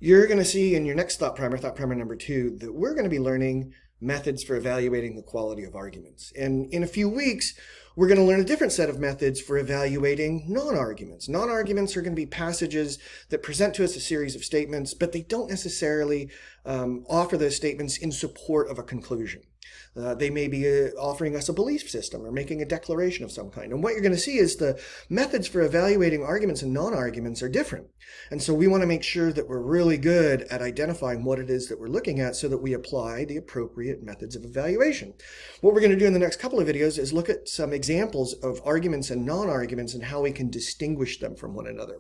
You're going to see in your next thought primer number 2, that we're going to be learning methods for evaluating the quality of arguments. And in a few weeks, we're going to learn a different set of methods for evaluating non-arguments. Non-arguments are going to be passages that present to us a series of statements, but they don't necessarily offer those statements in support of a conclusion. They may be offering us a belief system or making a declaration of some kind. And what you're going to see is the methods for evaluating arguments and non-arguments are different. And so we want to make sure that we're really good at identifying what it is that we're looking at so that we apply the appropriate methods of evaluation. What we're going to do in the next couple of videos is look at some examples of arguments and non-arguments and how we can distinguish them from one another.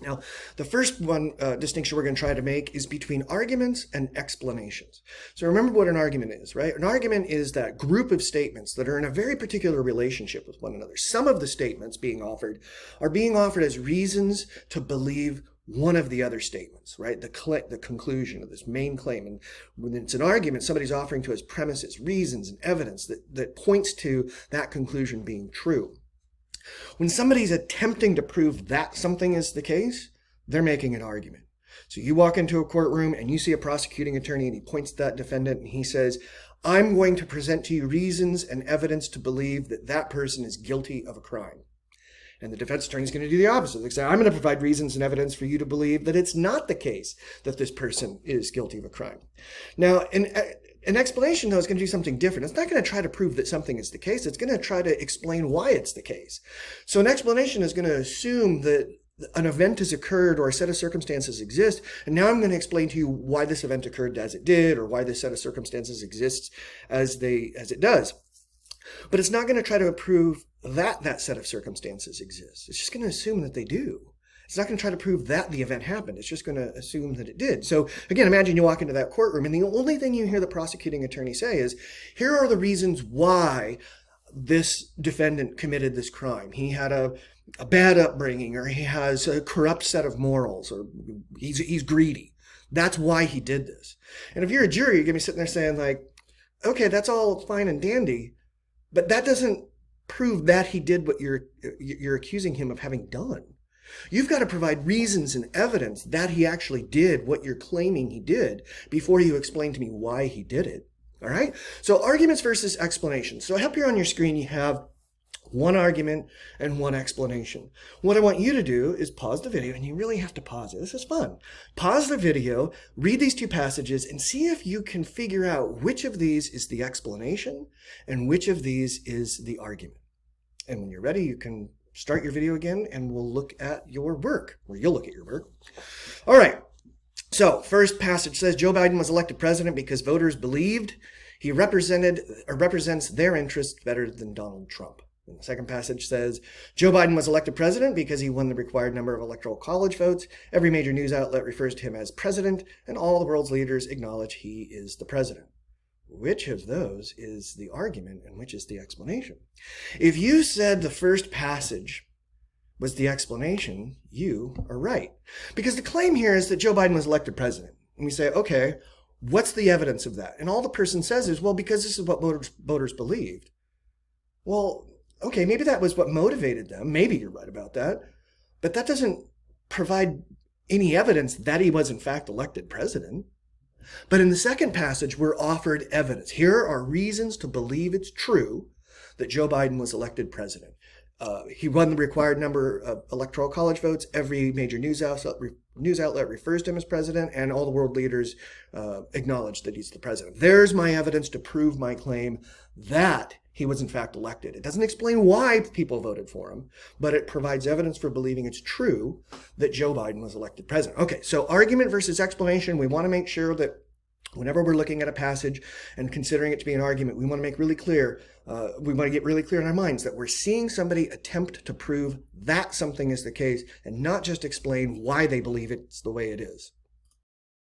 Now, the first distinction we're going to try to make is between arguments and explanations. So remember what an argument is, right? An argument is that group of statements that are in a very particular relationship with one another. Some of the statements being offered are being offered as reasons to believe one of the other statements, right? The conclusion of this main claim. And when it's an argument, somebody's offering to us premises, reasons, and evidence that points to that conclusion being true. When somebody's attempting to prove that something is the case, they're making an argument. So you walk into a courtroom and you see a prosecuting attorney and he points to that defendant and he says, I'm going to present to you reasons and evidence to believe that that person is guilty of a crime. And the defense attorney is going to do the opposite. They say, I'm going to provide reasons and evidence for you to believe that it's not the case that this person is guilty of a crime. Now, an explanation, though, is going to do something different. It's not going to try to prove that something is the case. It's going to try to explain why it's the case. So an explanation is going to assume that an event has occurred or a set of circumstances exist, and now I'm going to explain to you why this event occurred as it did or why this set of circumstances exists as it does. But it's not going to try to prove that that set of circumstances exists. It's just going to assume that they do. It's not going to try to prove that the event happened. It's just going to assume that it did. So again, imagine you walk into that courtroom and the only thing you hear the prosecuting attorney say is, here are the reasons why this defendant committed this crime. He had a bad upbringing, or he has a corrupt set of morals, or he's greedy. That's why he did this. And if you're a jury, you're going to be sitting there saying like, okay, that's all fine and dandy, but that doesn't prove that he did what you're accusing him of having done. You've got to provide reasons and evidence that he actually did what you're claiming he did before you explain to me why he did it. All right? So arguments versus explanations. So up here on your screen, you have one argument and one explanation. What I want you to do is pause the video, and you really have to pause it. This is fun. Pause the video, read these two passages, and see if you can figure out which of these is the explanation and which of these is the argument. And when you're ready, you can start your video again, and we'll look at your work, or you'll look at your work. All right. So first passage says Joe Biden was elected president because voters believed he represents their interests better than Donald Trump. And the second passage says Joe Biden was elected president because he won the required number of electoral college votes. Every major news outlet refers to him as president, and all the world's leaders acknowledge he is the president. Which of those is the argument and which is the explanation? If you said the first passage was the explanation, you are right. Because the claim here is that Joe Biden was elected president. And we say, okay, what's the evidence of that? And all the person says is, well, because this is what voters believed. Well, okay, maybe that was what motivated them. Maybe you're right about that. But that doesn't provide any evidence that he was in fact elected president. But in the second passage, we're offered evidence. Here are reasons to believe it's true that Joe Biden was elected president. He won the required number of electoral college votes. Every major news outlet refers to him as president, and all the world leaders acknowledge that he's the president. There's my evidence to prove my claim that he was in fact elected. It doesn't explain why people voted for him, but it provides evidence for believing it's true that Joe Biden was elected president. Okay, so argument versus explanation. We want to make sure that whenever we're looking at a passage and considering it to be an argument, we want to make really clear, we want to get really clear in our minds that we're seeing somebody attempt to prove that something is the case and not just explain why they believe it's the way it is.